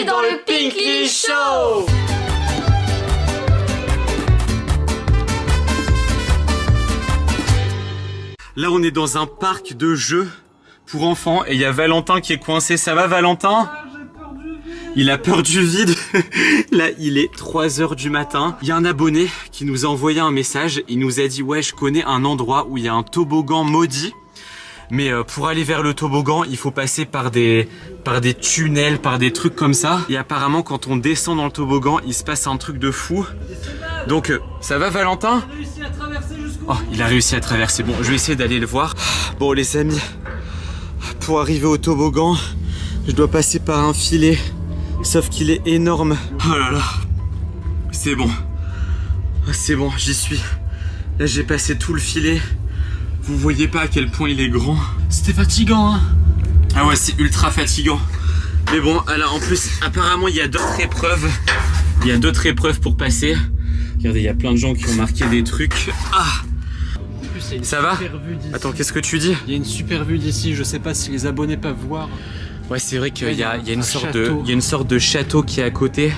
Bienvenue dans le Pinkly Show. Là on est dans un parc de jeux pour enfants et il y a Valentin qui est coincé. Ça va Valentin? Il a peur du vide. Là, il est 3 h du matin. Il y a un abonné qui nous a envoyé un message. Il nous a dit, ouais, je connais un endroit où il y a un toboggan maudit. Mais pour aller vers le toboggan, il faut passer par des tunnels, par des trucs comme ça. Et apparemment, quand on descend dans le toboggan, il se passe un truc de fou. Donc, ça va Valentin? Oh, il a réussi à traverser. Bon, je vais essayer d'aller le voir. Bon, les amis, pour arriver au toboggan, je dois passer par un filet. Sauf qu'il est énorme. Oh là là. C'est bon. C'est bon, j'y suis. Là, j'ai passé tout le filet. Vous voyez pas à quel point il est grand. C'était fatigant, hein? Ah ouais, c'est ultra fatigant. Mais bon, alors en plus, apparemment, il y a d'autres épreuves. Il y a d'autres épreuves pour passer. Regardez, il y a plein de gens qui ont marqué des trucs. Ah! Ça va? Attends, qu'est-ce que tu dis? Il y a une super vue d'ici, je sais pas si les abonnés peuvent voir. Ouais, c'est vrai qu'il y a une sorte de château qui est à côté.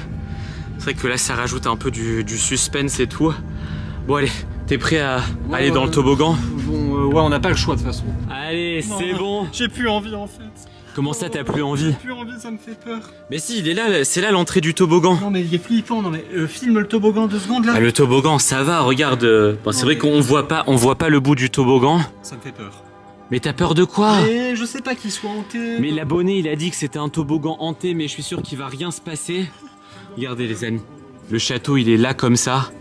C'est vrai que là, ça rajoute un peu du suspense et tout. Bon, allez, t'es prêt à aller dans le toboggan? Bon, ouais, on n'a pas le choix de toute façon. Allez, c'est bon. J'ai plus envie en fait. Comment ça, t'as plus envie? J'ai plus envie, ça me fait peur. Mais si, il est là, c'est là l'entrée du toboggan. Non, mais il est flippant. Non, mais filme le toboggan 2 secondes là. Ah, le toboggan, ça va, regarde. Bon, c'est vrai qu'on voit pas le bout du toboggan. Ça me fait peur. Mais t'as peur de quoi? Mais je sais pas qu'il soit hanté. Mais l'abonné, il a dit que c'était un toboggan hanté, mais je suis sûr qu'il va rien se passer. Regardez les amis, le château, il est là comme ça.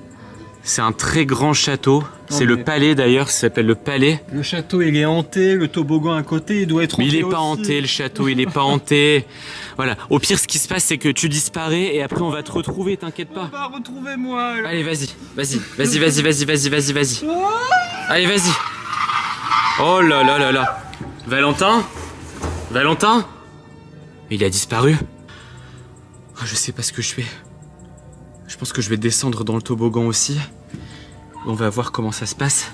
C'est un très grand château. C'est le palais d'ailleurs, ça s'appelle le palais. Le château, il est hanté, le toboggan à côté, il doit être hanté. Mais il est pas aussi. hanté, le château, il est pas hanté. Voilà. Au pire, ce qui se passe, c'est que tu disparais et après on va te retrouver, t'inquiète pas. On va retrouver moi. Allez, vas-y. Allez, vas-y. Oh là là là là. Valentin? Il a disparu. Oh, je sais pas ce que je fais. Je pense que je vais descendre dans le toboggan aussi. On va voir comment ça se passe.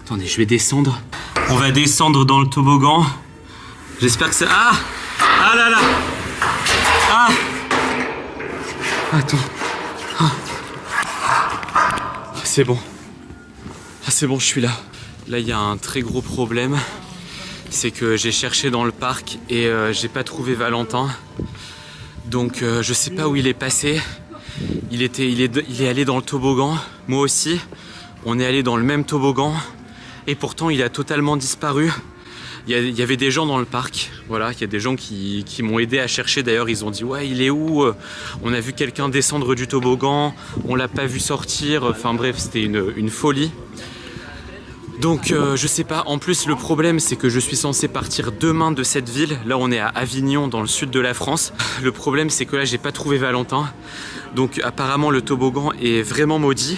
Attendez, je vais descendre. On va descendre dans le toboggan. J'espère que ça... Ah! Ah là là! Ah! Attends. Ah. C'est bon. Ah, c'est bon, je suis là. Là, il y a un très gros problème. C'est que j'ai cherché dans le parc et j'ai pas trouvé Valentin. Donc, je sais pas où il est passé. Il est allé dans le toboggan. Moi aussi. On est allé dans le même toboggan. Et pourtant, il a totalement disparu. Il y avait des gens dans le parc. Voilà, il y a des gens qui m'ont aidé à chercher. D'ailleurs, ils ont dit, ouais, il est où? On a vu quelqu'un descendre du toboggan. On l'a pas vu sortir. Enfin bref, c'était une folie. Donc je sais pas, en plus le problème c'est que je suis censé partir demain de cette ville. Là on est à Avignon dans le sud de la France. Le problème c'est que là j'ai pas trouvé Valentin. Donc apparemment le toboggan est vraiment maudit.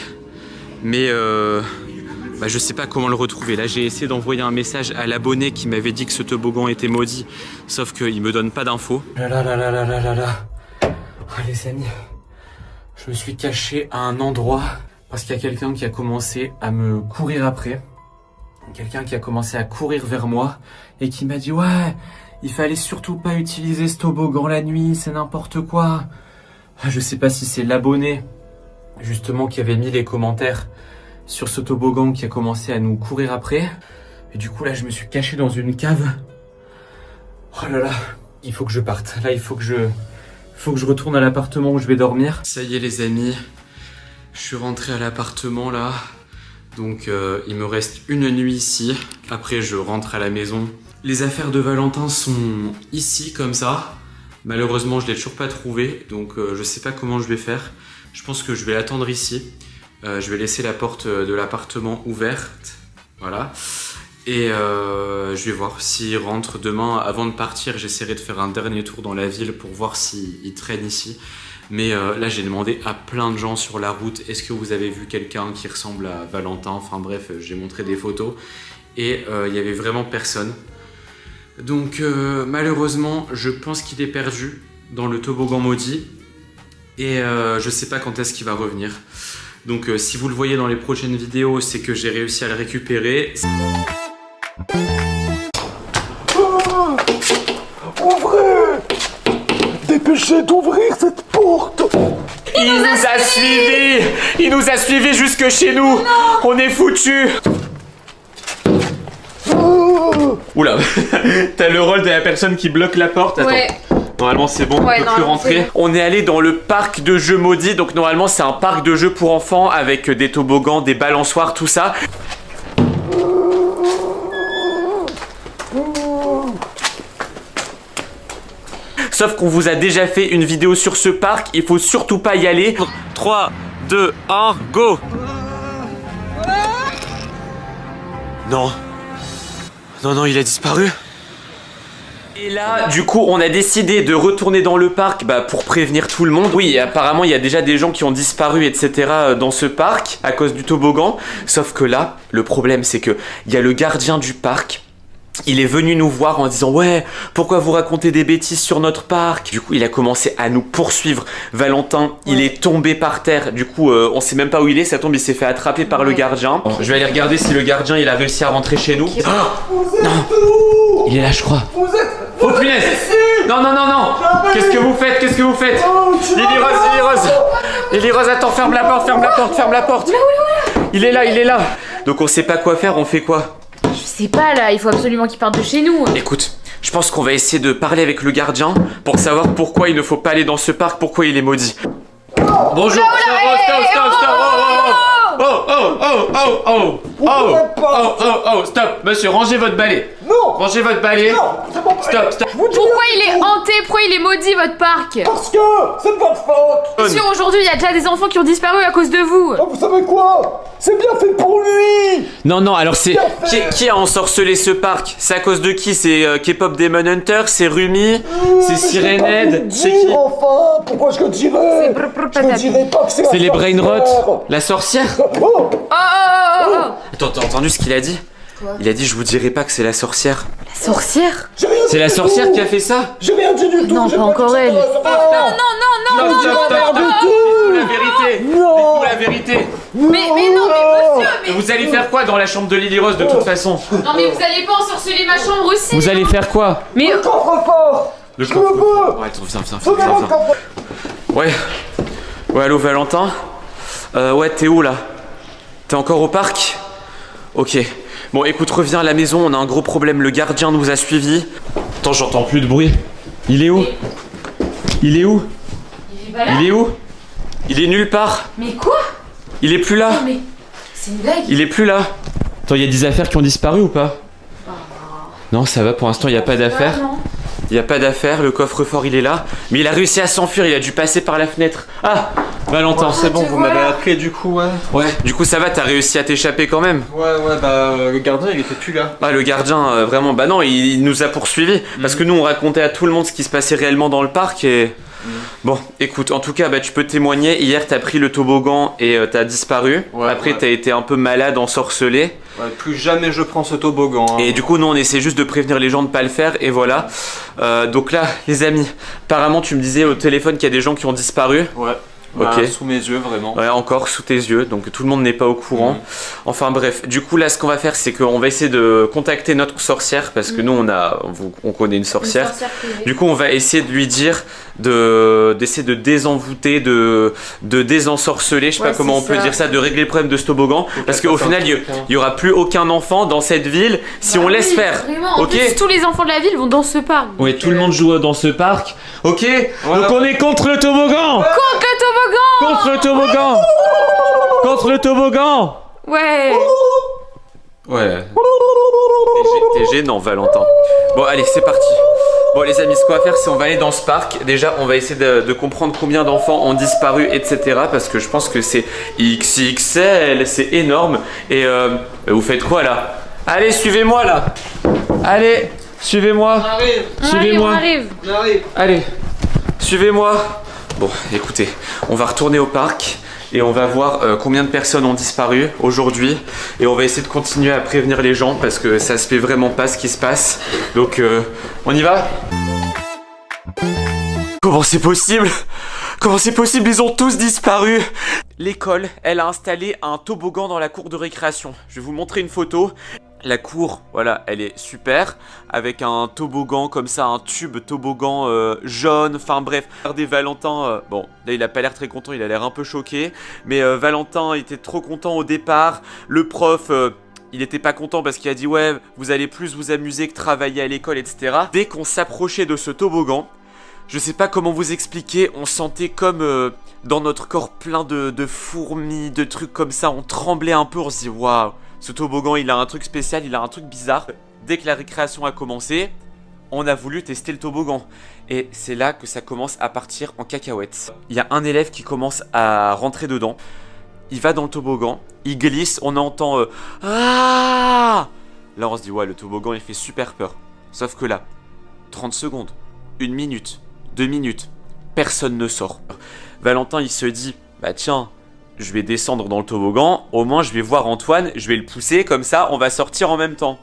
Mais je sais pas comment le retrouver. Là j'ai essayé d'envoyer un message à l'abonné qui m'avait dit que ce toboggan était maudit. Sauf qu'il me donne pas d'infos. Là. Oh, les amis, je me suis caché à un endroit parce qu'il y a quelqu'un qui a commencé à me courir après. Quelqu'un qui a commencé à courir vers moi et qui m'a dit, ouais, il fallait surtout pas utiliser ce toboggan la nuit, c'est n'importe quoi. Je sais pas si c'est l'abonné justement qui avait mis les commentaires sur ce toboggan qui a commencé à nous courir après. Et du coup là je me suis caché dans une cave. Oh là là, il faut que je parte. Là il faut que je retourne à l'appartement où je vais dormir. Ça y est les amis, je suis rentré à l'appartement là. Donc il me reste une nuit ici, après je rentre à la maison. Les affaires de Valentin sont ici comme ça. Malheureusement je l'ai toujours pas trouvé, donc je sais pas comment je vais faire. Je pense que je vais l'attendre ici. Je vais laisser la porte de l'appartement ouverte, voilà. Et je vais voir s'il rentre demain. Avant de partir, j'essaierai de faire un dernier tour dans la ville pour voir s'il traîne ici. Mais là, j'ai demandé à plein de gens sur la route, est-ce que vous avez vu quelqu'un qui ressemble à Valentin? Enfin bref, j'ai montré des photos et il n'y avait vraiment personne. Donc malheureusement, je pense qu'il est perdu dans le toboggan maudit et je sais pas quand est-ce qu'il va revenir. Donc si vous le voyez dans les prochaines vidéos, c'est que j'ai réussi à le récupérer. Oh, ouvrez! dépêcher d'ouvrir cette porte. Il nous a suivis. Il nous a suivis jusque chez nous. On est foutus. Oula, t'as le rôle de la personne qui bloque la porte. Attends. Ouais. Normalement c'est bon, on peut plus rentrer. On est allé dans le parc de jeux maudits. Donc normalement c'est un parc de jeux pour enfants avec des toboggans, des balançoires, tout ça. Sauf qu'on vous a déjà fait une vidéo sur ce parc, il faut surtout pas y aller. 3, 2, 1, go! Non. Non, non, il a disparu. Et là, du coup, on a décidé de retourner dans le parc pour prévenir tout le monde. Oui, apparemment, il y a déjà des gens qui ont disparu, etc. dans ce parc à cause du toboggan. Sauf que là, le problème, c'est que il y a le gardien du parc. Il est venu nous voir en disant « Ouais, pourquoi vous racontez des bêtises sur notre parc ?» Du coup, il a commencé à nous poursuivre. Valentin, il est tombé par terre. Du coup, on sait même pas où il est. Ça tombe, il s'est fait attraper par le gardien. Je vais aller regarder si le gardien, il a réussi à rentrer chez nous. Vous êtes où? Il est là, je crois. Vous êtes... Oh punaise! Non, non, non, non! Qu'est-ce que vous faites? Qu'est-ce que vous faites? Lily Rose, Lily Rose! Lily Rose, attends, ferme la porte, ferme la porte, ferme la porte! Il est là, il est là! Donc on sait pas quoi faire, on fait quoi? Je sais pas là, il faut absolument qu'il parte de chez nous. Écoute, je pense qu'on va essayer de parler avec le gardien pour savoir pourquoi il ne faut pas aller dans ce parc, pourquoi il est maudit. Bonjour! Stop! Monsieur, rangez votre balai! Non! Rangez votre balai! Non! C'est pas vrai. Stop! Pourquoi il est hanté? Pourquoi il est maudit votre parc? Parce que c'est de votre faute. Sûr, aujourd'hui il y a déjà des enfants qui ont disparu à cause de vous. Oh, vous savez quoi? C'est bien fait pour lui. Non, non, alors c'est... fait. Qui a ensorcelé ce parc? C'est à cause de qui? C'est K-pop Demon Hunter? C'est Rumi? C'est Sirenhead? C'est qui? Enfin, pourquoi je le dirais? Je ne dirais pas que c'est la C'est les sorcière. Brainrot? La sorcière? Oh. Attends, t'as entendu ce qu'il a dit? Quoi? Il a dit je vous dirai pas que c'est la sorcière. La sorcière? J'ai rien C'est dit la du sorcière tout. qui a fait ça? J'ai rien dit du tout. Non, j'ai pas dit encore que elle. c'était la sorcière. Non, Dites-nous la vérité! Non. Dites-nous la vérité! Mais non, mais monsieur, mais... Vous allez faire quoi dans la chambre de Lily Rose de toute façon? Non mais vous allez pas ensorceler ma chambre aussi. Vous allez faire quoi? Mais... Le coffre-fort. Le Je le veux. Ouais, attends, viens. Donnez-moi le coffre. Ouais. Ouais, allô Valentin? Ouais, t'es où là? T'es encore au parc? Ok. Bon, écoute, reviens à la maison, on a un gros problème. Le gardien nous a suivis. Attends, j'entends plus de bruit. Il est où? Il est où? Il est pas là. Il est où? Il est nulle part. Mais quoi? Il est plus là. Non mais... C'est une blague. Il est plus là. Attends, il y a des affaires qui ont disparu ou pas? Non, ça va, pour l'instant, il n'y a pas d'affaires. Ah, non. Il n'y a pas d'affaires, le coffre-fort il est là. Mais il a réussi à s'enfuir, il a dû passer par la fenêtre. Ah, Valentin, C'est bon, te vous voilà. m'avez appelé du coup, ouais. Ouais, du coup ça va, t'as réussi à t'échapper quand même. Ouais, le gardien il était plus là. Ah, le gardien, vraiment, bah non, il nous a poursuivis. Parce que nous on racontait à tout le monde ce qui se passait réellement dans le parc et... Bon, écoute, en tout cas, bah, tu peux témoigner. Hier, t'as pris le toboggan et t'as disparu. Ouais, Après, ouais. t'as été un peu malade, ensorcelé. Ouais, plus jamais je prends ce toboggan. Hein. Et du coup, nous, on essaie juste de prévenir les gens de pas le faire. Et voilà. Donc là, les amis, apparemment, tu me disais au téléphone qu'il y a des gens qui ont disparu. Ouais. Ok. Bah, sous mes yeux, vraiment. Ouais, encore sous tes yeux, donc tout le monde n'est pas au courant. Enfin bref, du coup là ce qu'on va faire c'est qu'on va essayer de contacter notre sorcière parce que nous on connaît une sorcière. Du coup on va essayer de lui dire d'essayer de désenvoûter, de désensorceler, je sais pas comment on peut dire ça, de régler le problème de ce toboggan. Parce qu'au final il y aura plus aucun enfant dans cette ville si on laisse faire. Vraiment. En Ok. plus, tous les enfants de la ville vont dans ce parc. Oui, tout le monde joue dans ce parc. Ok. Voilà. Donc on est contre le toboggan. Contre le toboggan. Contre le toboggan. Contre le toboggan. Ouais. Ouais. T'es gênant, Valentin. Bon, allez, c'est parti. Bon, les amis, ce qu'on va faire, c'est on va aller dans ce parc. Déjà, on va essayer de comprendre combien d'enfants ont disparu, etc. Parce que je pense que c'est XXL, c'est énorme. Et vous faites quoi là? Allez, suivez-moi là. Allez, suivez-moi. Suivez-moi. On arrive. J'arrive. Allez, suivez-moi. Bon, écoutez, on va retourner au parc et on va voir combien de personnes ont disparu aujourd'hui. Et on va essayer de continuer à prévenir les gens parce que ça se fait vraiment pas ce qui se passe. Donc, on y va? Comment c'est possible? Comment c'est possible? Ils ont tous disparu. L'école, elle a installé un toboggan dans la cour de récréation. Je vais vous montrer une photo. La cour, voilà, elle est super, avec un toboggan comme ça, un tube toboggan jaune, enfin bref. Regardez Valentin, bon, là il a pas l'air très content, il a l'air un peu choqué, mais Valentin était trop content au départ. Le prof, il était pas content parce qu'il a dit ouais, vous allez plus vous amuser que travailler à l'école, etc. Dès qu'on s'approchait de ce toboggan, je sais pas comment vous expliquer, on sentait comme dans notre corps plein de fourmis, de trucs comme ça, on tremblait un peu, on se dit waouh. Ce toboggan, il a un truc spécial, il a un truc bizarre. Dès que la récréation a commencé, on a voulu tester le toboggan. Et c'est là que ça commence à partir en cacahuète. Il y a un élève qui commence à rentrer dedans. Il va dans le toboggan, il glisse, on entend ah. Là, on se dit, ouais, le toboggan, il fait super peur. Sauf que là, 30 secondes, 1 minute, 2 minutes, personne ne sort. Valentin, il se dit, bah tiens, je vais descendre dans le toboggan, au moins je vais voir Antoine, je vais le pousser, comme ça on va sortir en même temps.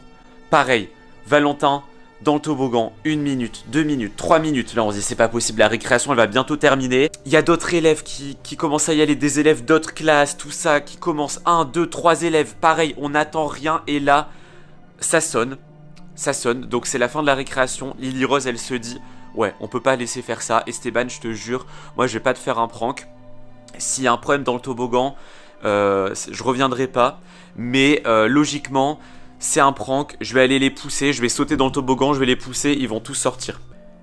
Pareil, Valentin dans le toboggan, 1 minute, 2 minutes, 3 minutes, là on se dit c'est pas possible, la récréation elle va bientôt terminer. Il y a d'autres élèves qui commencent à y aller, des élèves d'autres classes, tout ça, qui commencent, 1, 2, 3 élèves, pareil, on n'attend rien et là, ça sonne, donc c'est la fin de la récréation, Lily Rose elle se dit, ouais on peut pas laisser faire ça, Esteban je te jure, moi je vais pas te faire un prank. S'il y a un problème dans le toboggan, je reviendrai pas. Mais logiquement, c'est un prank. Je vais aller les pousser. Je vais sauter dans le toboggan. Je vais les pousser. Ils vont tous sortir.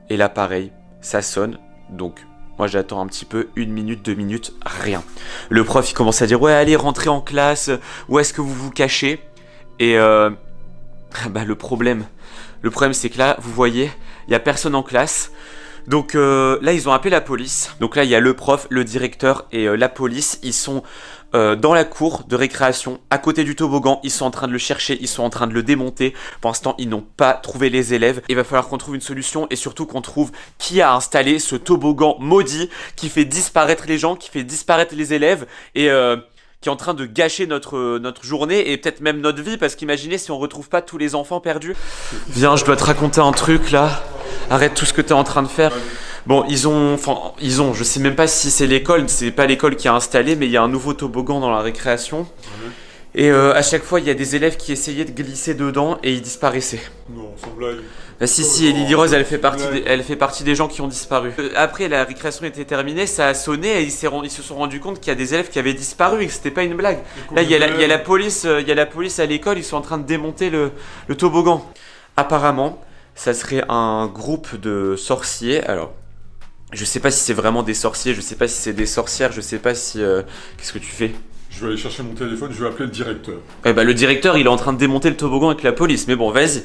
Et là, pareil, ça sonne. Donc, moi, j'attends un petit peu. 1 minute, 2 minutes, rien. Le prof, il commence à dire, ouais, allez, rentrez en classe. Où est-ce que vous vous cachez? Et bah, le problème, c'est que là, vous voyez, il n'y a personne en classe. Donc là, ils ont appelé la police. Donc là, il y a le prof, le directeur et la police. Ils sont dans la cour de récréation, à côté du toboggan. Ils sont en train de le chercher, ils sont en train de le démonter. Pour l'instant, ils n'ont pas trouvé les élèves. Il va falloir qu'on trouve une solution et surtout qu'on trouve qui a installé ce toboggan maudit qui fait disparaître les gens, qui fait disparaître les élèves et qui est en train de gâcher notre journée et peut-être même notre vie. Parce qu'imaginez si on retrouve pas tous les enfants perdus. Viens, je dois te raconter un truc là. Arrête tout ce que tu es en train de faire. Bon, ils ont, je sais même pas si c'est l'école, c'est pas l'école qui a installé, mais il y a un nouveau toboggan dans la récréation. Et à chaque fois, il y a des élèves qui essayaient de glisser dedans et ils disparaissaient. Non, sans blague. Bah, si, et Lily Rose, elle fait partie des gens qui ont disparu. Après, la récréation était terminée, ça a sonné et ils se sont rendus compte qu'il y a des élèves qui avaient disparu et que c'était pas une blague. Là, il y a la police à l'école, ils sont en train de démonter le toboggan. Apparemment, ça serait un groupe de sorciers. Alors, je sais pas si c'est vraiment des sorciers, je sais pas si c'est des sorcières, je sais pas si... Qu'est-ce que tu fais? Je vais aller chercher mon téléphone, je vais appeler le directeur. Eh bah, le directeur, il est en train de démonter le toboggan avec la police, mais bon, vas-y.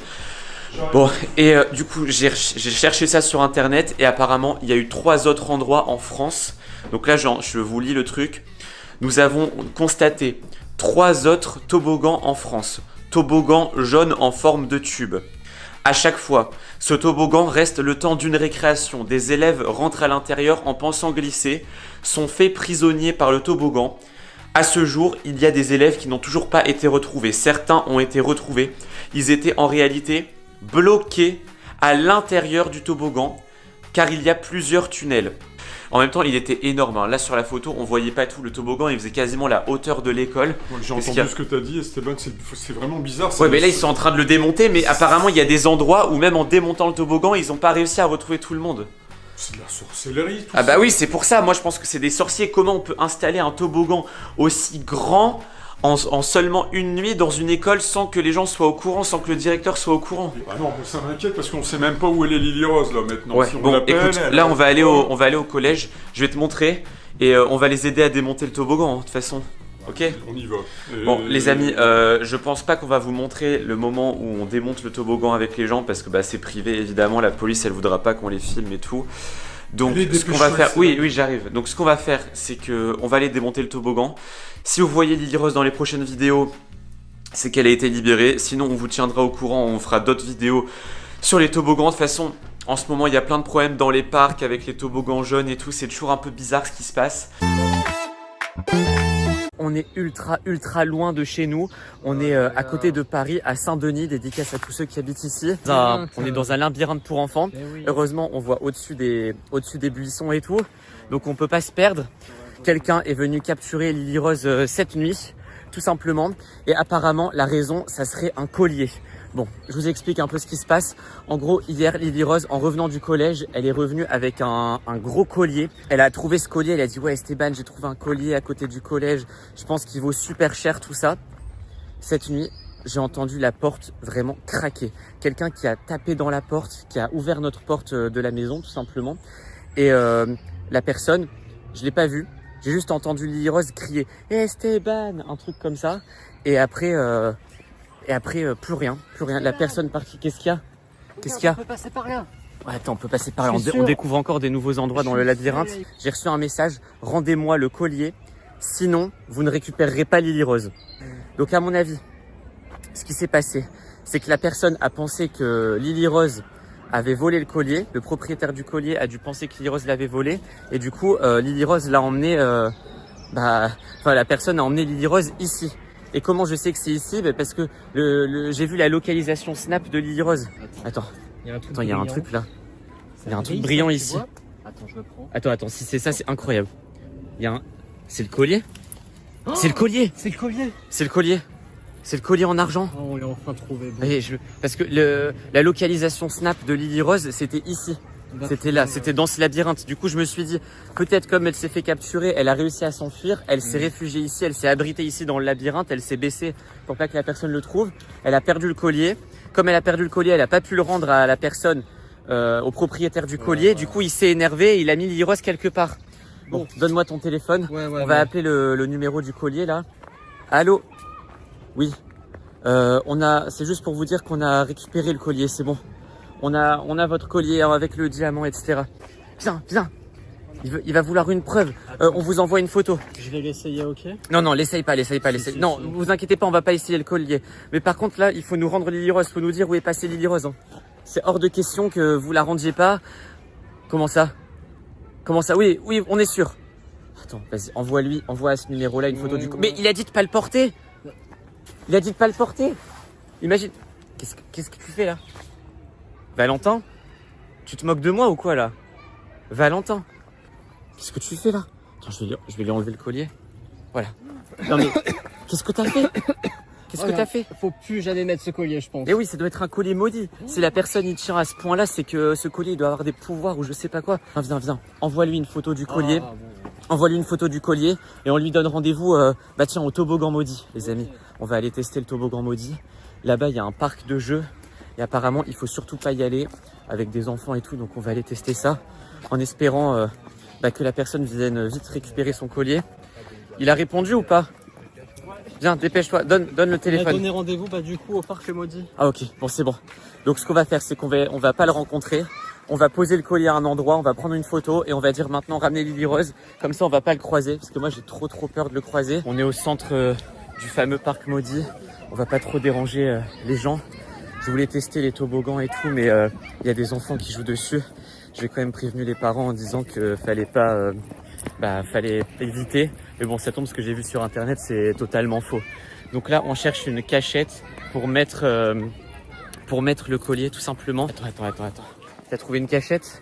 Bon, et du coup, j'ai cherché ça sur internet et apparemment, il y a eu 3 autres endroits en France. Donc là, je vous lis le truc. Nous avons constaté 3 autres toboggans en France. Toboggan jaune en forme de tube. À chaque fois, ce toboggan reste le temps d'une récréation. Des élèves rentrent à l'intérieur en pensant glisser, sont faits prisonniers par le toboggan. À ce jour, il y a des élèves qui n'ont toujours pas été retrouvés. Certains ont été retrouvés. Ils étaient en réalité bloqués à l'intérieur du toboggan car il y a plusieurs tunnels. En même temps, il était énorme. Hein. Là, sur la photo, on voyait pas tout. Le toboggan, il faisait quasiment la hauteur de l'école. J'ai entendu ce que tu as dit, Esteban, c'est vraiment bizarre. Ouais, mais là, ils sont en train de le démonter, mais apparemment, il y a des endroits où même en démontant le toboggan, ils n'ont pas réussi à retrouver tout le monde. C'est de la sorcellerie, tout ça. Ah bah oui, c'est pour ça. Moi, je pense que c'est des sorciers. Comment on peut installer un toboggan aussi grand en seulement une nuit dans une école sans que les gens soient au courant, sans que le directeur soit au courant? Ah non, ça m'inquiète parce qu'on sait même pas où elle est Lily Rose là maintenant. Ouais, si on bon, l'appelle, écoute, là on va aller au collège, je vais te montrer et on va les aider à démonter le toboggan, hein, de toute façon. Ok? On y va. Bon, les amis, je pense pas qu'on va vous montrer le moment où on démonte le toboggan avec les gens parce que bah, c'est privé évidemment, la police elle voudra pas qu'on les filme et tout. Donc ce qu'on va faire, oui j'arrive. Donc ce qu'on va faire, c'est que on va aller démonter le toboggan. Si vous voyez Lily Rose dans les prochaines vidéos, c'est qu'elle a été libérée. Sinon on vous tiendra au courant, on fera d'autres vidéos sur les toboggans. De toute façon, en ce moment il y a plein de problèmes dans les parcs avec les toboggans jaunes et tout. C'est toujours un peu bizarre ce qui se passe. On est ultra loin de chez nous. On est à côté de Paris, à Saint-Denis, dédicace à tous ceux qui habitent ici. On est dans un labyrinthe pour enfants. Heureusement, on voit au-dessus des buissons et tout. Donc on peut pas se perdre. Quelqu'un est venu capturer Lily Rose cette nuit. tout simplement. Et apparemment, la raison, ça serait un collier. Bon, je vous explique un peu ce qui se passe. En gros, hier, Lily Rose, en revenant du collège, elle est revenue avec un gros collier. Elle a trouvé ce collier, elle a dit « Ouais, Esteban, j'ai trouvé un collier à côté du collège. Je pense qu'il vaut super cher, tout ça. » Cette nuit, j'ai entendu la porte vraiment craquer. Quelqu'un qui a tapé dans la porte, qui a ouvert notre porte de la maison, tout simplement. Et la personne, je l'ai pas vue. J'ai juste entendu Lily Rose crier « Esteban !» un truc comme ça. Et après, plus rien, plus rien. La personne partie. Qu'est-ce qu'il y a? Qu'est-ce qu'il y a? On peut passer par là. Ouais, attends, on peut passer par là. On découvre encore des nouveaux endroits dans le labyrinthe. J'ai reçu un message. Rendez-moi le collier. Sinon, vous ne récupérerez pas Lily Rose. Donc, à mon avis, ce qui s'est passé, c'est que la personne a pensé que Lily Rose avait volé le collier. Le propriétaire du collier a dû penser que Lily Rose l'avait volé. Et du coup, Lily Rose l'a emmené... la personne a emmené Lily Rose ici. Et comment je sais que c'est ici? Parce que j'ai vu la localisation Snap de Lily Rose. Attends, il y a un truc là. Il y a un truc brillant ici. Attends, je le prends. Attends, si c'est ça, c'est incroyable. C'est le collier? C'est le collier! C'est le collier! C'est le collier! C'est le collier en argent. Oh, on l'a enfin trouvé. Bon. Oui, parce que la localisation Snap de Lily Rose, c'était ici. C'était là, c'était dans ce labyrinthe. Du coup, je me suis dit, peut-être comme elle s'est fait capturer, elle a réussi à s'enfuir, elle s'est réfugiée ici, elle s'est abritée ici dans le labyrinthe, elle s'est baissée pour pas que la personne le trouve. Elle a perdu le collier. Comme elle a perdu le collier, elle a pas pu le rendre à la personne, au propriétaire du collier. Du coup, il s'est énervé et il a mis Lily Rose quelque part. Bon, donne-moi ton téléphone. On va appeler le numéro du collier là. Allô? Oui. C'est juste pour vous dire qu'on a récupéré le collier, c'est bon. On a votre collier avec le diamant, etc. Viens. Il va vouloir une preuve. On vous envoie une photo. Je vais l'essayer, ok? Non, l'essaye pas. Non, vous inquiétez pas, on va pas essayer le collier. Mais par contre, là, il faut nous rendre Lily Rose. Faut nous dire où est passée Lily Rose. Hein. C'est hors de question que vous la rendiez pas. Comment ça? Oui, on est sûr. Attends, vas-y, envoie à ce numéro-là une photo du collier. Mais il a dit de pas le porter. Imagine. Qu'est-ce que tu fais là? Valentin? Tu te moques de moi ou quoi là? Valentin? Qu'est-ce que tu fais là? Attends, je vais lui enlever le collier. Voilà. Non mais, qu'est-ce que t'as fait? Faut plus jamais mettre ce collier, je pense. Eh oui, ça doit être un collier maudit. Si la personne y tient à ce point-là, c'est que ce collier il doit avoir des pouvoirs ou je sais pas quoi. Viens. Envoie-lui une photo du collier. Envoie-lui une photo du collier et on lui donne rendez-vous au toboggan maudit, les amis. On va aller tester le toboggan maudit. Là-bas, il y a un parc de jeux. Et apparemment, il faut surtout pas y aller avec des enfants et tout. Donc, on va aller tester ça en espérant que la personne vienne vite récupérer son collier. Il a répondu ou pas? Viens, dépêche-toi, donne le téléphone. On a donné rendez-vous du coup au parc maudit. Ah ok, bon c'est bon. Donc ce qu'on va faire, c'est qu'on va pas le rencontrer. On va poser le collier à un endroit, on va prendre une photo et on va dire maintenant ramener Lily Rose. Comme ça, on va pas le croiser parce que moi j'ai trop peur de le croiser. On est au centre du fameux parc maudit. On va pas trop déranger les gens. Je voulais tester les toboggans et tout, mais il y a des enfants qui jouent dessus. J'ai quand même prévenu les parents en disant que fallait éviter. Mais bon, ça tombe, ce que j'ai vu sur internet, c'est totalement faux. Donc là, on cherche une cachette pour mettre le collier, tout simplement. Attends. T'as trouvé une cachette?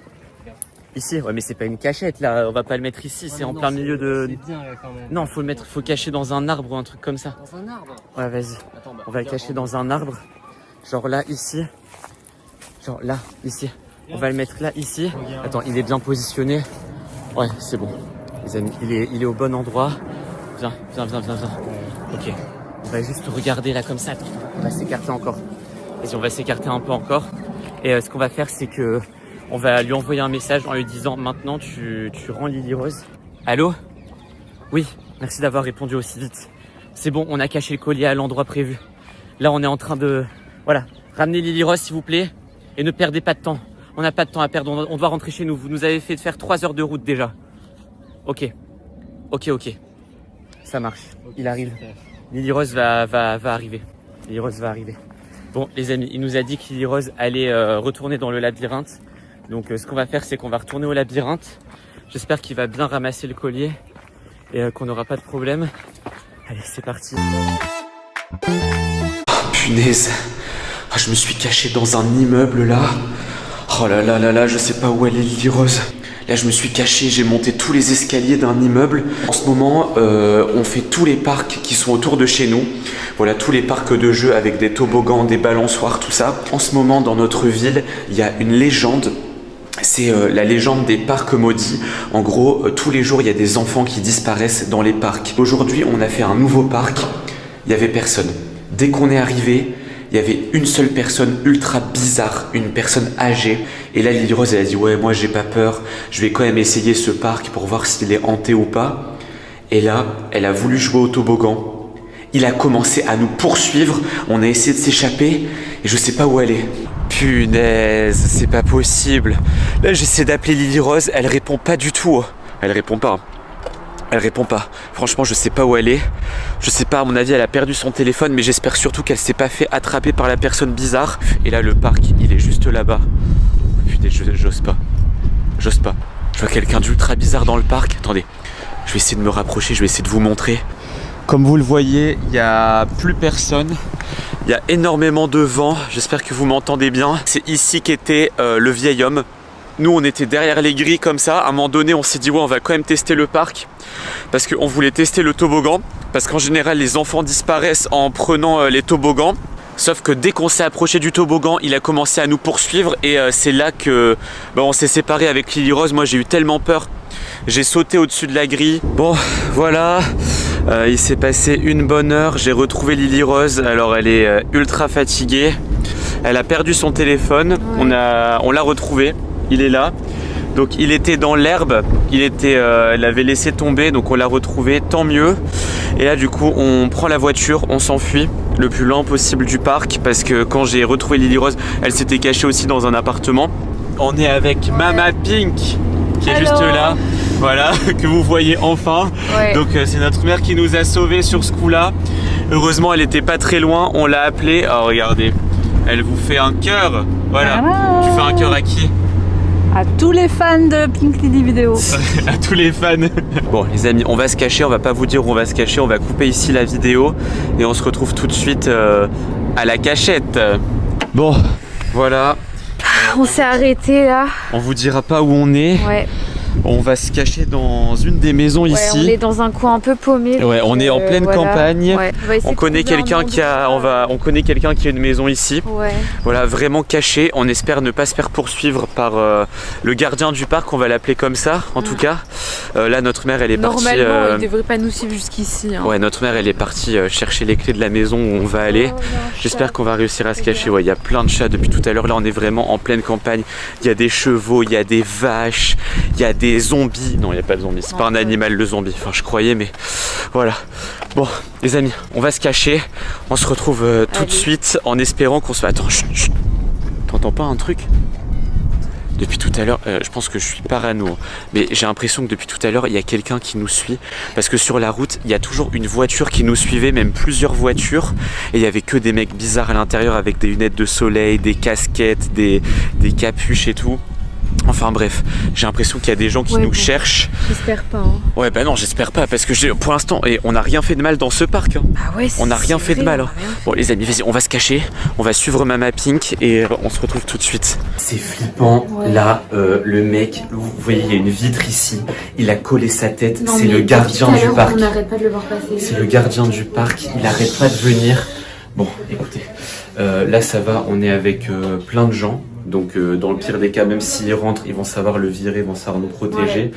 Ici? Ouais, mais c'est pas une cachette, là. On va pas le mettre ici, c'est en plein milieu de... C'est bien, quand même. Non, faut le cacher dans un arbre ou un truc comme ça. Dans un arbre? Ouais, vas-y. On va le cacher dans un arbre. Genre là, ici. Genre là, ici. On va le mettre là, ici. Attends, il est bien positionné. Ouais, c'est bon. Les amis, il est au bon endroit. Viens. Ok. On va juste regarder là comme ça. Attends, on va s'écarter encore. Vas-y, on va s'écarter un peu encore. Et ce qu'on va faire, c'est que on va lui envoyer un message en lui disant maintenant tu rends Lily Rose. Allô? Oui, merci d'avoir répondu aussi vite. C'est bon, on a caché le collier à l'endroit prévu. Là, on est en train de... Voilà, ramenez Lily Rose s'il vous plaît. Et ne perdez pas de temps. On n'a pas de temps à perdre, on doit rentrer chez nous. Vous nous avez fait faire 3 heures de route déjà. Ok. Ça marche, il arrive. Lily Rose va arriver. Lily Rose va arriver. Bon, les amis, il nous a dit que Lily Rose allait retourner dans le labyrinthe. Donc, ce qu'on va faire, c'est qu'on va retourner au labyrinthe. J'espère qu'il va bien ramasser le collier et qu'on n'aura pas de problème. Allez, c'est parti. Punaise. Ah, je me suis caché dans un immeuble là. Oh là là, je sais pas où elle est Lily Rose. Là, je me suis caché, j'ai monté tous les escaliers d'un immeuble. En ce moment, on fait tous les parcs qui sont autour de chez nous. Voilà, tous les parcs de jeux avec des toboggans, des balançoires, tout ça. En ce moment, dans notre ville, il y a une légende. C'est la légende des parcs maudits. En gros, tous les jours, il y a des enfants qui disparaissent dans les parcs. Aujourd'hui, on a fait un nouveau parc. Il n'y avait personne. Dès qu'on est arrivé, il y avait une seule personne ultra bizarre, une personne âgée. Et là, Lily Rose, elle a dit « Ouais, moi, j'ai pas peur. Je vais quand même essayer ce parc pour voir s'il est hanté ou pas. » Et là, elle a voulu jouer au toboggan. Il a commencé à nous poursuivre. On a essayé de s'échapper et je sais pas où elle est. Punaise, c'est pas possible. Là, j'essaie d'appeler Lily Rose. Elle répond pas du tout. Elle répond pas. Elle répond pas. Franchement, je sais pas où elle est. Je sais pas, à mon avis, elle a perdu son téléphone, mais j'espère surtout qu'elle s'est pas fait attraper par la personne bizarre. Et là, le parc, il est juste là-bas. Putain, j'ose pas. J'ose pas. Je vois quelqu'un d'ultra bizarre dans le parc. Attendez, je vais essayer de me rapprocher, je vais essayer de vous montrer. Comme vous le voyez, il n'y a plus personne. Il y a énormément de vent. J'espère que vous m'entendez bien. C'est ici qu'était le vieil homme. Nous, on était derrière les grilles comme ça. À un moment donné, on s'est dit, ouais, on va quand même tester le parc. Parce qu'on voulait tester le toboggan. Parce qu'en général, les enfants disparaissent en prenant les toboggans. Sauf que dès qu'on s'est approché du toboggan, il a commencé à nous poursuivre. Et c'est là que on s'est séparés avec Lily Rose. Moi, j'ai eu tellement peur. J'ai sauté au-dessus de la grille. Bon, voilà. Il s'est passé une bonne heure. J'ai retrouvé Lily Rose. Alors, elle est ultra fatiguée. Elle a perdu son téléphone. On l'a retrouvé. Il est là, donc il était dans l'herbe, elle avait laissé tomber, donc on l'a retrouvé, tant mieux. Et là du coup on prend la voiture, on s'enfuit le plus lent possible du parc, parce que quand j'ai retrouvé Lily Rose, elle s'était cachée aussi dans un appartement. On est avec Mama Pink qui est juste là, voilà, que vous voyez enfin. Donc c'est notre mère qui nous a sauvés sur ce coup là. Heureusement elle était pas très loin, on l'a appelée. Oh regardez, elle vous fait un cœur, voilà. Tu fais un cœur à qui? À tous les fans de Pink Lily Vidéo. À tous les fans. Bon les amis, on va se cacher, on va pas vous dire où on va se cacher, on va couper ici la vidéo et on se retrouve tout de suite à la cachette. Bon, voilà. On s'est arrêté là. On vous dira pas où on est. Ouais. On va se cacher dans une des maisons ici. On est dans un coin un peu paumé. Ouais, on est en pleine campagne. Ouais. On connaît quelqu'un qui a, on connaît quelqu'un qui a une maison ici. Ouais. Voilà, vraiment caché. On espère ne pas se faire poursuivre par le gardien du parc. On va l'appeler comme ça, en tout cas. Là, notre mère, elle est partie. Normalement, il devrait pas nous suivre jusqu'ici. Hein. Ouais, notre mère, elle est partie chercher les clés de la maison où on va aller. J'espère qu'on va réussir à se cacher. Ouais, il y a plein de chats depuis tout à l'heure. Là, on est vraiment en pleine campagne. Il y a des chevaux, il y a des vaches, il y a des zombies. Non, il n'y a pas de zombies. C'est pas un animal, le zombie. Enfin, je croyais, mais voilà. Bon, les amis, on va se cacher. On se retrouve tout de suite en espérant qu'on se... Attends, chut, chut. T'entends pas un truc ? Depuis tout à l'heure, je pense que je suis parano, mais j'ai l'impression que depuis tout à l'heure, il y a quelqu'un qui nous suit. Parce que sur la route, il y a toujours une voiture qui nous suivait, même plusieurs voitures. Et il y avait que des mecs bizarres à l'intérieur avec des lunettes de soleil, des casquettes, des capuches et tout. Enfin bref, j'ai l'impression qu'il y a des gens qui nous cherchent. J'espère pas. Hein. Ouais bah non, j'espère pas, parce que pour l'instant, on n'a rien fait de mal dans ce parc. Hein. Ah ouais, on n'a rien fait de mal. Hein. Bon les amis, vas-y, on va se cacher, on va suivre Mama Pink et on se retrouve tout de suite. C'est flippant, là, le mec, vous voyez, il y a une vitre ici, il a collé sa tête, c'est le gardien du parc. On n'arrête pas de le voir passer. C'est le gardien du parc, il arrête pas de venir. Bon, écoutez, là ça va, on est avec plein de gens. Donc dans le pire des cas, même s'ils rentrent, ils vont savoir le virer, ils vont savoir nous protéger. Ouais.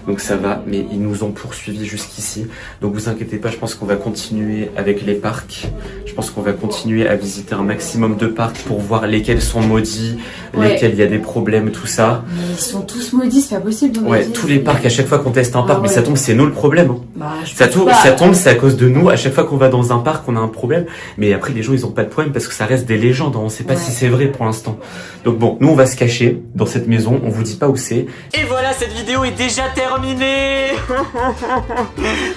Donc ça va, mais ils nous ont poursuivis jusqu'ici. Donc vous inquiétez pas, je pense qu'on va continuer avec les parcs. Je pense qu'on va continuer à visiter un maximum de parcs pour voir lesquels sont maudits, lesquels il y a des problèmes, tout ça. Mais ils sont tous maudits, c'est pas possible. Ouais, tous les parcs, à chaque fois qu'on teste un parc, mais ça tombe, c'est nous le problème. Hein. Bah, ça tombe, c'est à cause de nous. À chaque fois qu'on va dans un parc, on a un problème. Mais après, les gens, ils ont pas de problème parce que ça reste des légendes. On sait pas si c'est vrai pour l'instant. Donc bon, nous, on va se cacher dans cette maison. On vous dit pas où c'est. Et voilà, cette vidéo est déjà terminée.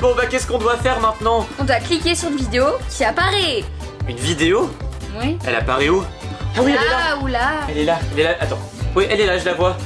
Bon, bah, qu'est-ce qu'on doit faire maintenant? On doit cliquer sur une vidéo qui apparaît. Une vidéo? Oui. Elle apparaît où? Ah oui, elle est là. Ou là. Elle est là, elle est là. Attends. Oui, elle est là, je la vois.